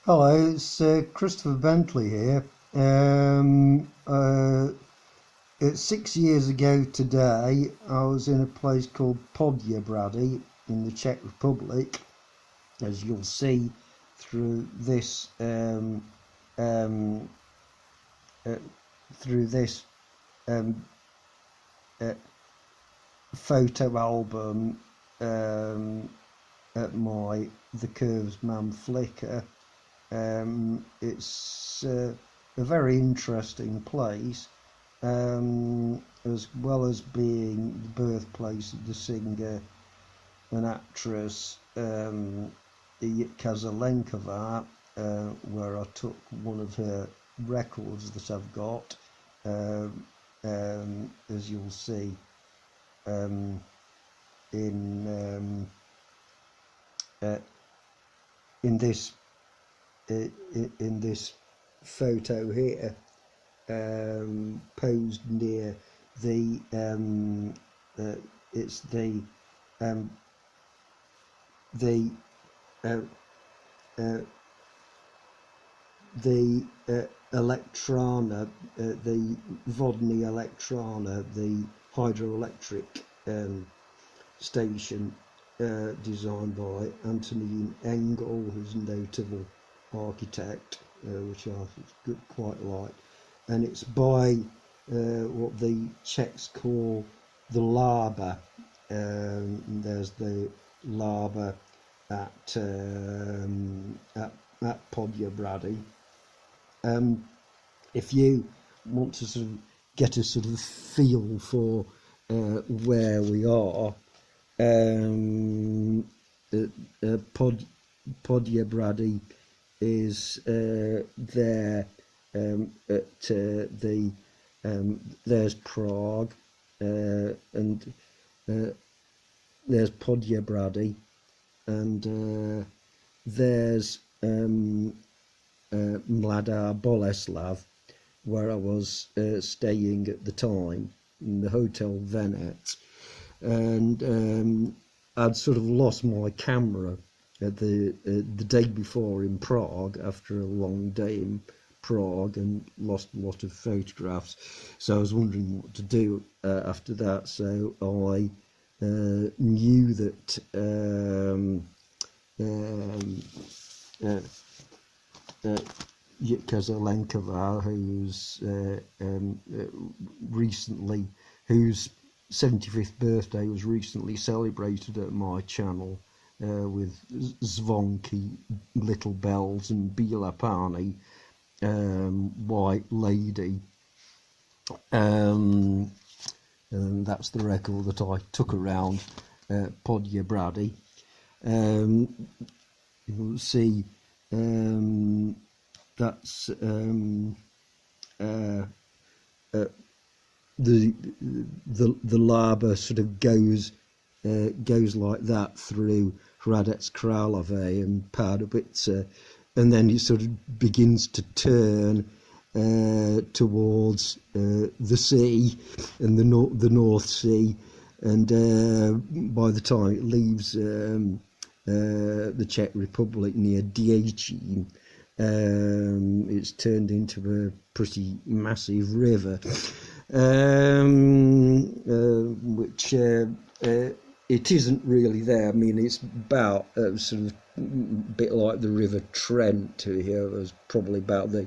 Hello, it's Christopher Bentley here. It's 6 years ago today. I was in a place called Poděbrady in the Czech Republic, as you'll see through this um, uh, photo album at my The Curves Man Flickr. It's a very interesting place, as well as being the birthplace of the singer and actress Jitka Zelenková, where I took one of her records that I've got, as you'll see in this photo here, posed near the it's the Elektrana, the Vodny Elektrana, the hydroelectric station, designed by Antonín Engel, who's a notable architect, which I quite like, and it's by what the Czechs call the Lába. There's the Lába at Poděbrady. If you want to sort of get a sort of feel for where we are, Poděbrady is there at the there's Prague, and there's Poděbrady, and there's Mladá Boleslav, where I was staying at the time in the Hotel Venet, and I'd sort of lost my camera at the day before in Prague, after a long day in Prague, and lost a lot of photographs. So I was wondering what to do after that. So I knew that Jitka Zelenková, whose 75th birthday was recently celebrated at my channel, with Zvonky, Little Bells, and Bílá Pány, White Lady, and that's the record that I took around Poděbrady. You'll see that's the Lába sort of goes like that through Hradec Králové and Pardubice, and then it sort of begins to turn towards the sea and the North Sea, and by the time it leaves the Czech Republic near Děčín, it's turned into a pretty massive river, which it isn't really there. I mean, it's about sort of a bit like the River Trent here. It was probably about the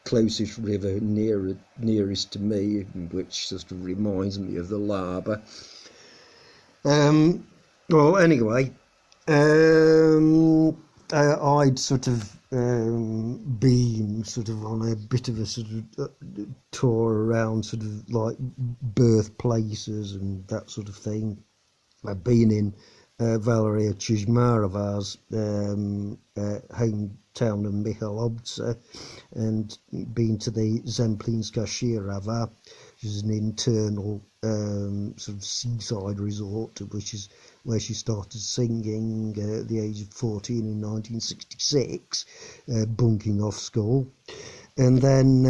closest river nearest to me, which sort of reminds me of the Lába. Well, anyway, I'd sort of been sort of on a bit of a sort of tour around sort of like birthplaces and that sort of thing. I've been in Valérie Čižmárová's hometown of Michalovce, and been to the Zemplínská Šírava, which is an internal sort of seaside resort, which is where she started singing at the age of 14 in 1966, bunking off school. And then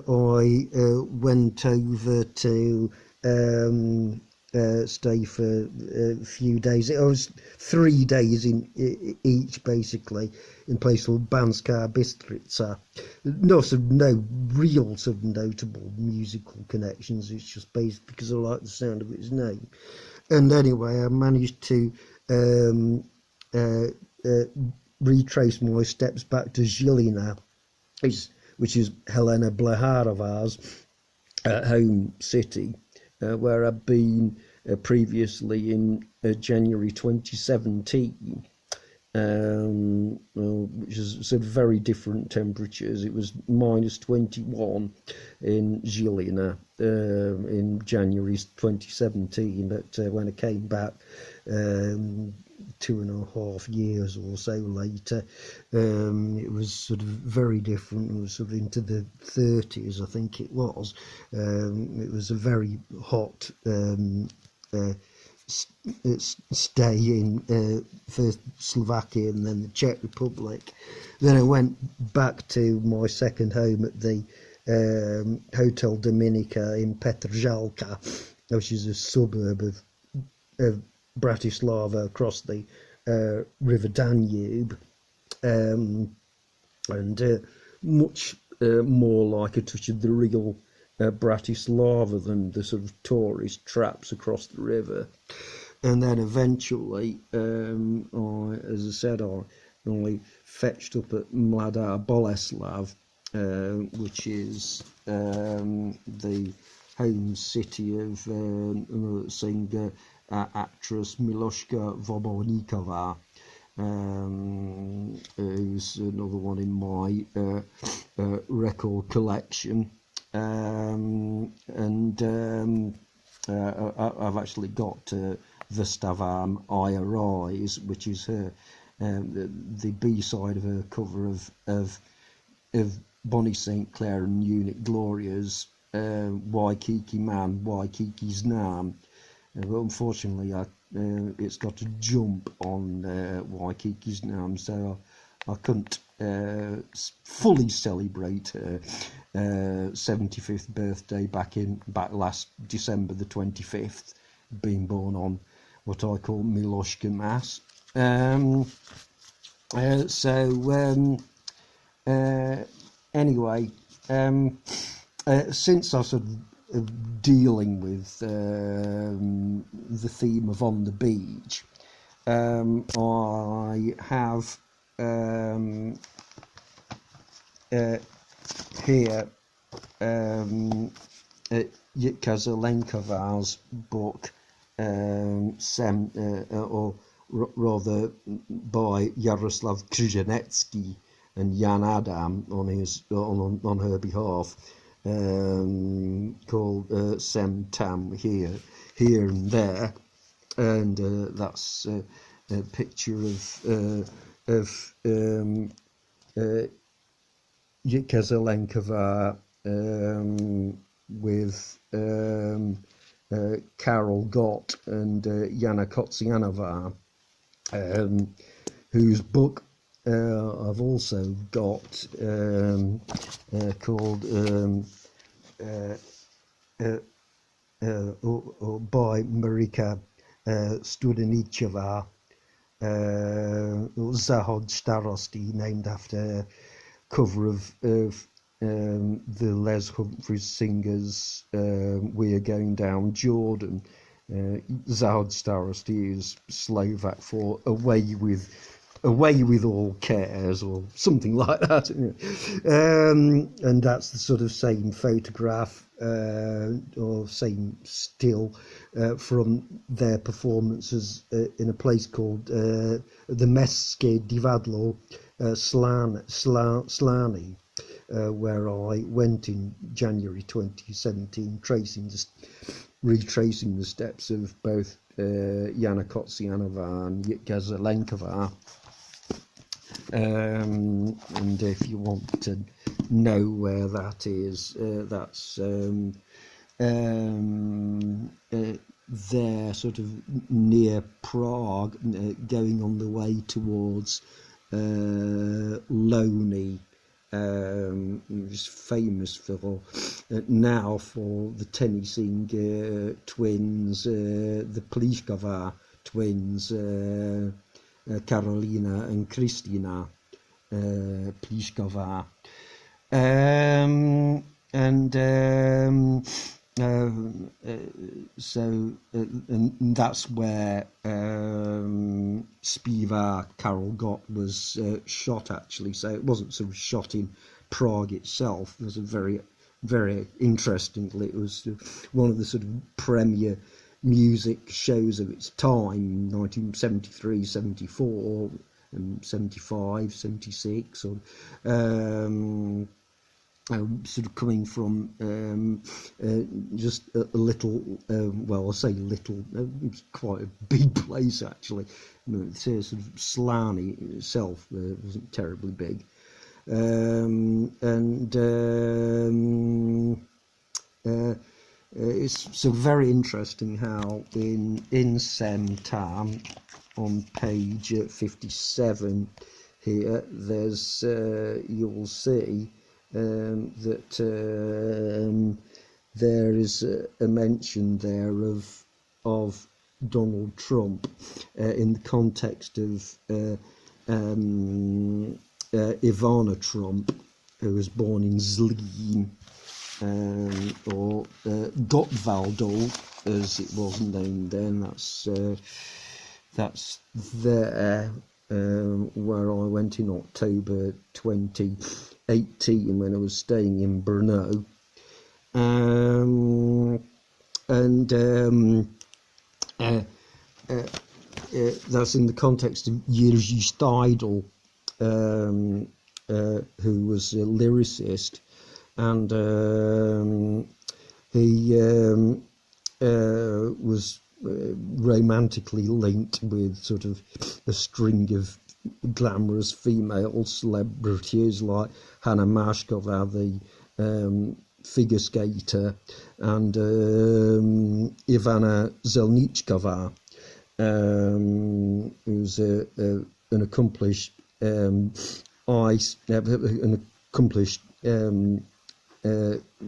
I went over to stay for a few days. It was 3 days in each, basically, in a place called Banská Bystrica. No real sort of notable musical connections. It's just based because I like the sound of its name. And anyway, I managed to retrace my steps back to Žilina, which is Helena Blehárová's home city, where I'd been previously in January 2017, which is sort of very different temperatures. It was -21 in Žilina in January 2017, but when I came back 2.5 years or so later, it was sort of very different. It was sort of into the 30s, I think it was. It was a very hot stay in first Slovakia and then the Czech Republic. Then I went back to my second home at the Hotel Dominica in Petržalka, which is a suburb of Bratislava across the River Danube, and much more like a touch of the real Bratislava than the sort of tourist traps across the river. And then eventually, as I said, I fetched up at Mladá Boleslav, which is the home city of singer actress Miluška Voborníková, who's another one in my record collection. I've actually got Vystavám I Arise, which is her the B-side of her cover of Bonnie St. Clair and Unit Gloria's Waikiki Man, Waikiki's Nam. But unfortunately, it's got a jump on Waikiki's Nam, so I couldn't fully celebrate her 75th birthday back last December the 25th, being born on what I call Miluška Mass. Anyway, since I sort of dealing with the theme of on the beach, I have here Jitka Zelenková's book, or rather by Jaroslav Křižanecký and Jan Adam on her behalf, called Sem Tam, Here and There, and that's a picture of Jitka Zelenková with Karel Gott and Jana Kotsianová, whose book I've also got called by Marika Studeničová, Zahod Starosti, named after a cover of the Les Humphreys singers We're Going Down Jordan. Zahod Starosti is Slovak for away with all cares, or something like that. And that's the sort of same photograph or same still from their performances in a place called the Mestské divadlo Slany, where I went in January 2017, retracing the steps of both Jana Kotsianová and Jitka Zelenková. And if you want to know where that is, that's there, sort of near Prague, going on the way towards Loni, who's famous for now for the tennising twins, the Pliskova twins, Karolina and Kristýna Pliskova. And that's where Zpívá Karol Gott was shot, actually. So it wasn't sort of shot in Prague itself. It was a very, very interestingly, it was one of the sort of premier music shows of its time, 1973, 74, 75, 76, or sort of coming from just a little, well, I say little, it was quite a big place, actually. Sort of Slany itself wasn't terribly big. It's so very interesting how in Sem Tam, on page 57 here, there's you'll see that there is a mention there of Donald Trump in the context of Ivana Trump, who was born in Zlín, or Gottwaldo, as it was named then. That's there where I went in October 2018 when I was staying in Brno, that's in the context of Jiří Steidl, who was a lyricist, and he was romantically linked with sort of a string of glamorous female celebrities like Hanna Mashkova, the figure skater, and Ivana Zelničková, who's an accomplished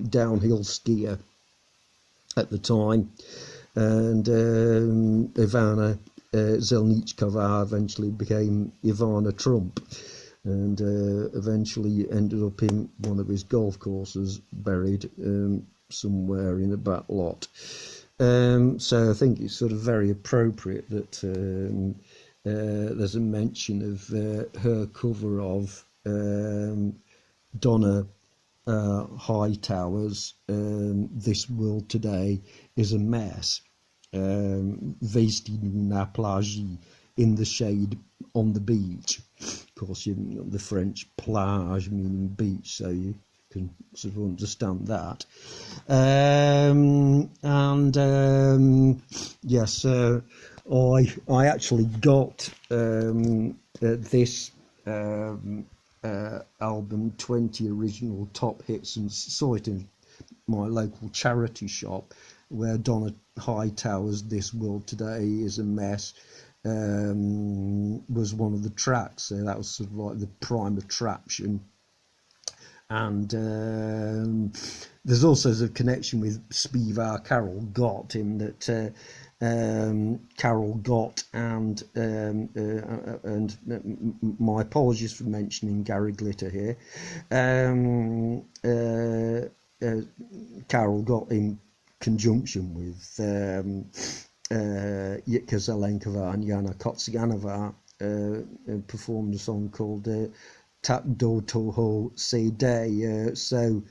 downhill skier at the time, and Ivana Zelničková eventually became Ivana Trump, and eventually ended up in one of his golf courses, buried somewhere in a back lot. So I think it's sort of very appropriate that there's a mention of her cover of Donna Hightower's This World Today is a Mess, Vestinu na pláži, in the shade on the beach. Of course, the French plage meaning beach, so you can sort of understand that. Yes, I actually got this album, 20 original top hits, and saw it in my local charity shop, where Donna Hightower's This World Today is a Mess was one of the tracks. So that was sort of like the prime attraction. And there's also a connection with Zpívá Karol Gott, in that Karol Gott and my apologies for mentioning Gary Glitter here, Karol Gott, in conjunction with Jitka Zelenková and Jana Kotsianova, performed a song called Tak do toho se dej, so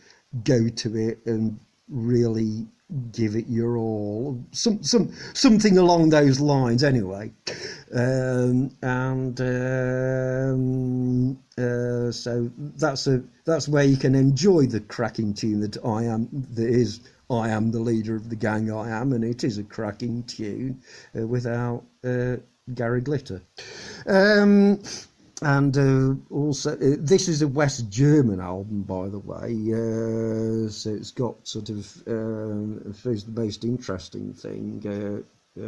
go to it and really give it your all, something along those lines anyway. So that's where you can enjoy the cracking tune that I am the leader of the gang I am, and it is a cracking tune without Gary Glitter. Also, this is a West German album, by the way, so it's got sort of, I suppose the most interesting thing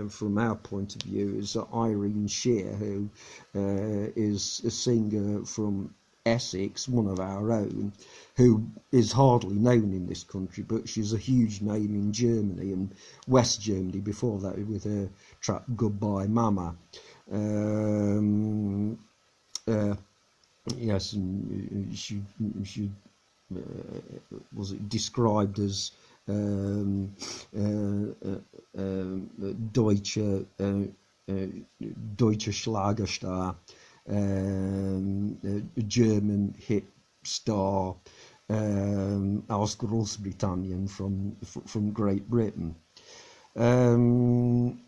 from our point of view is Irene Shear, who is a singer from Essex, one of our own, who is hardly known in this country, but she's a huge name in Germany and West Germany before that, with her track Goodbye Mama. Yes, and she was it described as Deutsche Schlagerstar, a German hit star aus Großbritannien, from Great Britain. And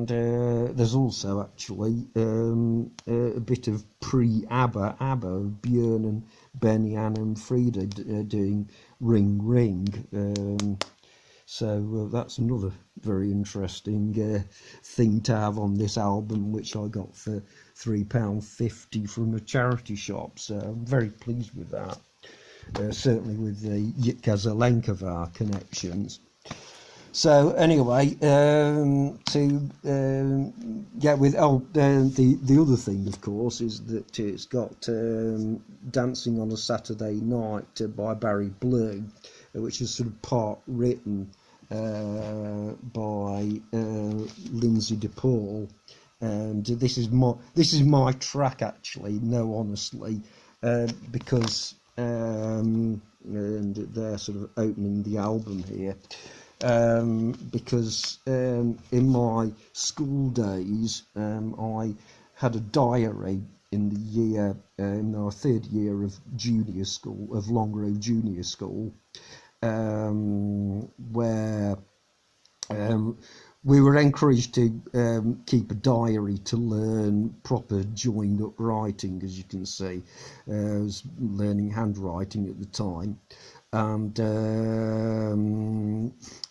there's also actually a bit of pre-ABBA, Björn and Benny, Anna and Frida doing Ring Ring. So that's another very interesting thing to have on this album, which I got for £3.50 from a charity shop. So I'm very pleased with that. Certainly with the Jitka Zelenková connections. So anyway, the other thing, of course, is that it's got Dancing on a Saturday Night by Barry Blue, which is sort of part written by Lindsay DePaul, and this is my track, actually. No, honestly, because and they're sort of opening the album here. Because in my school days, I had a diary in the year, in our third year of junior school, of Longroad Junior School, where we were encouraged to keep a diary to learn proper joined up writing, as you can see. I was learning handwriting at the time. And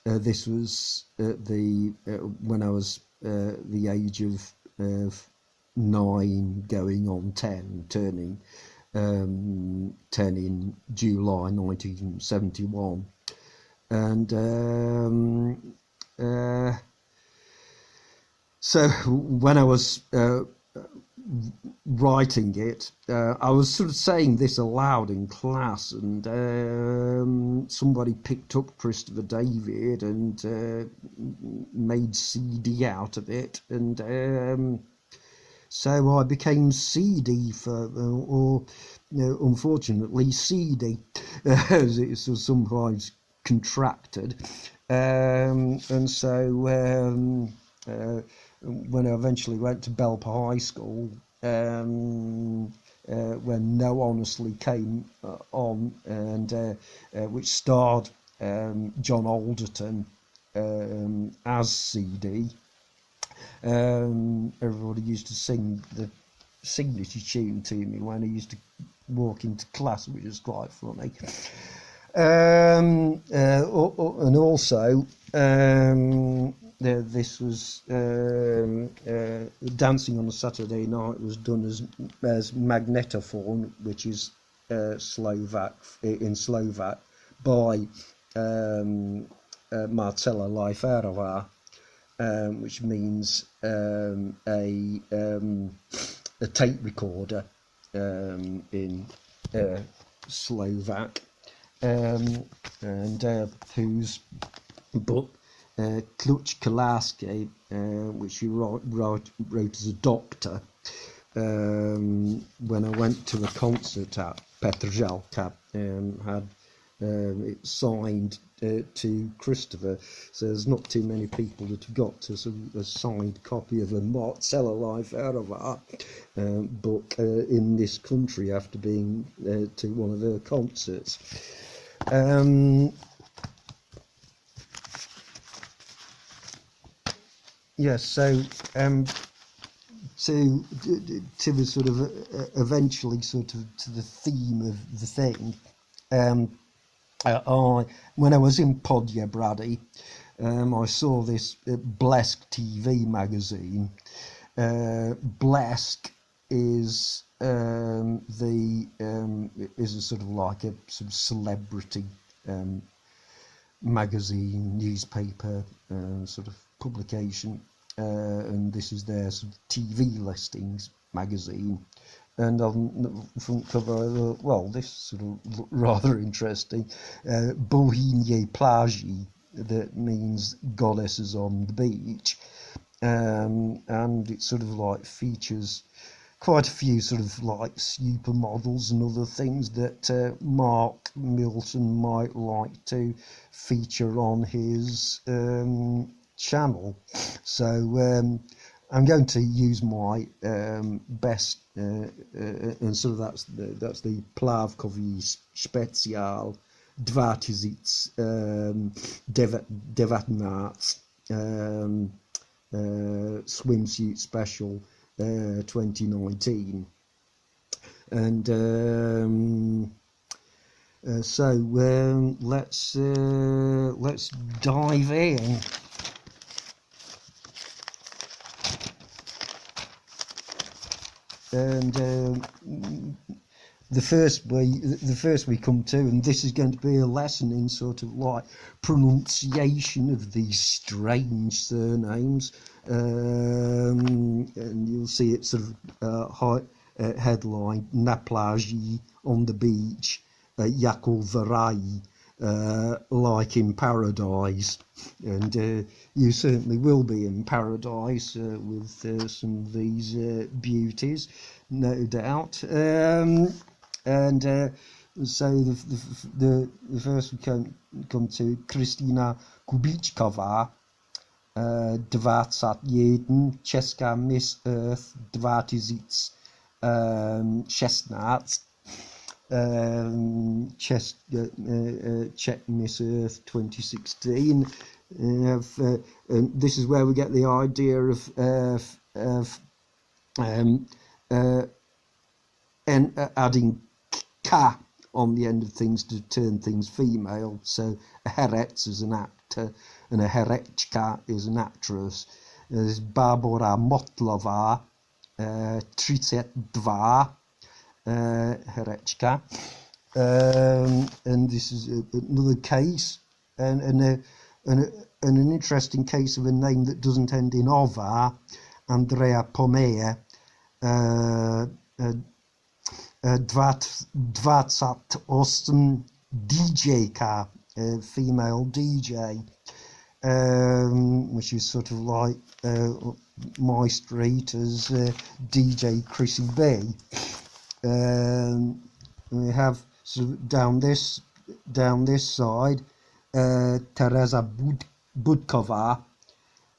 this was when I was the age of 9 going on 10, turning 10 in July 1971. And so when I was writing it, I was sort of saying this aloud in class, and somebody picked up Christopher David and made CD out of it, and so I became CD unfortunately CD, as it was sometimes contracted, and so when I eventually went to Belper High School, when No Honestly came on, and which starred John Alderton as CD, everybody used to sing the signature tune to me when I used to walk into class, which was quite funny. And also, this was Dancing on a Saturday Night was done as magnetophone, which is Slovak by Marcela Lajférová, which means a tape recorder in Slovak, and whose book Kluč Kolářské, which he wrote as a doctor, when I went to a concert at Petržalka, had it signed to Christopher. So there's not too many people that have got a signed copy of a Marcela Lajférová book in this country after being to one of her concerts. Yes, so to the sort of eventually sort of to the theme of the thing, when I was in Poděbrady, I saw this Blesk TV magazine. Blesk is is a sort of like a sort of celebrity magazine, newspaper, sort of publication, and this is their sort of TV listings magazine, and on the front cover, well, this sort of rather interesting, Bohynie Plagi, that means goddesses on the beach, and it sort of like features quite a few sort of like supermodels and other things that Mark Milton might like to feature on his channel. So I'm going to use my best, and so that's the Plavkový speciál 2019 swimsuit special 2019, and so let's dive in. And the first we come to, and this is going to be a lesson in sort of like pronunciation of these strange surnames, and you'll see it sort of headline Na pláži, on the beach, jako v ráji, like in paradise, and you certainly will be in paradise with some of these beauties, no doubt. And so the first we come to Kristýna Kubíčková, 21, Česká Miss Earth 2016, Czech Miss Earth 2016. And this is where we get the idea of adding ka on the end of things to turn things female. So a herec is an actor and a herečka is an actress. There's Barbora Mottlová, 32, herečka, and this is another case, and an interesting case of a name that doesn't end in ova, Andrea Pomeje, 28, DJka, female DJ, which is sort of like my street as DJ Chrissy B. We have sort of down this side, Tereza Budková,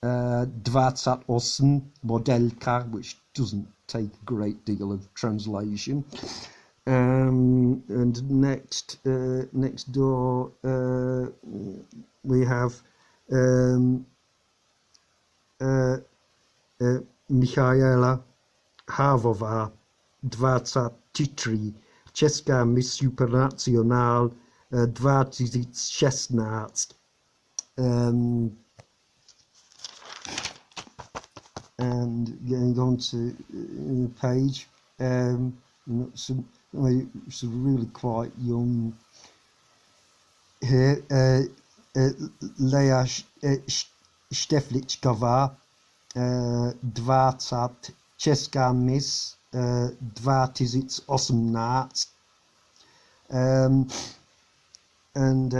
28, modelka, which doesn't take a great deal of translation. And next door we have Michaela Havová, 23, Česká Miss Supernacional 2016. And going on to the page, some really quite young here, Lea Štefličková, 20, Česká Miss 2018, and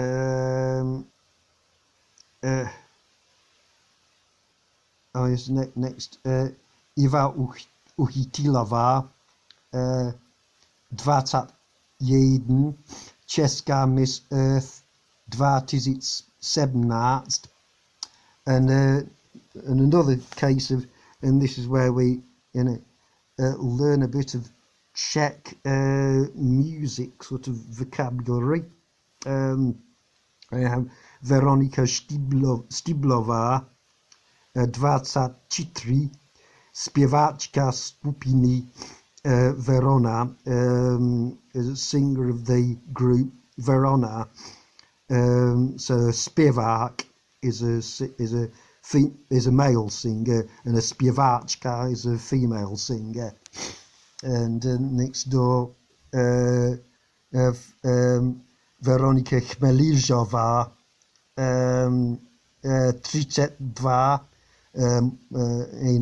next Iva Uchytilová, 21, Česká Miss Earth 2017, and another case of, and this is where we learn a bit of Czech music sort of vocabulary. I have Veronika Stiblová, 24, zpěváčka skupiny Verona, is a singer of the group Verona. So zpěvák is a male singer, and a zpěváčka is a female singer. And next door, Veronika Chmelířová, 32,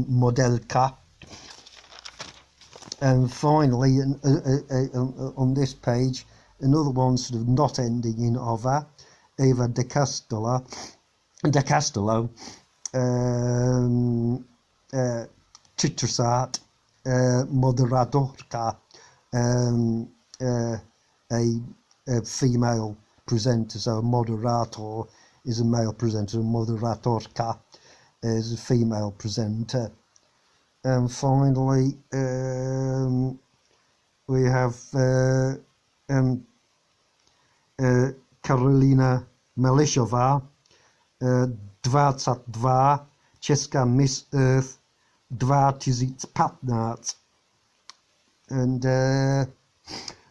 modelka. And finally, on this page, another one sort of not ending in ova, Eva de Castello, Citrusat, Moderatorka, a female presenter. So a moderator is a male presenter, and Moderatorka is a female presenter. And finally, we have Karolina Melishova, 22, Česká Miss Earth 2015. And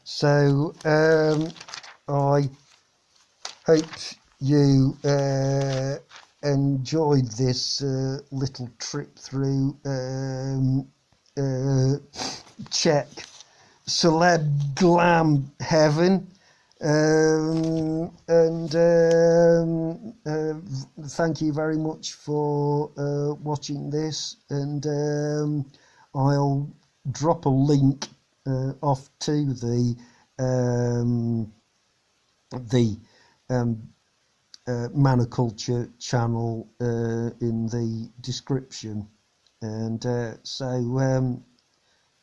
so I hope you enjoyed this little trip through Czech celeb glam heaven. And thank you very much for watching this, and I'll drop a link off to the Maniculture channel in the description. And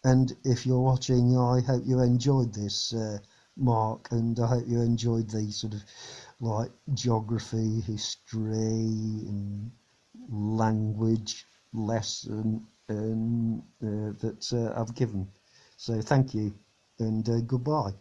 and if you're watching, I hope you enjoyed this, Mark, and I hope you enjoyed the sort of like geography, history and language lesson that I've given. So thank you, and goodbye.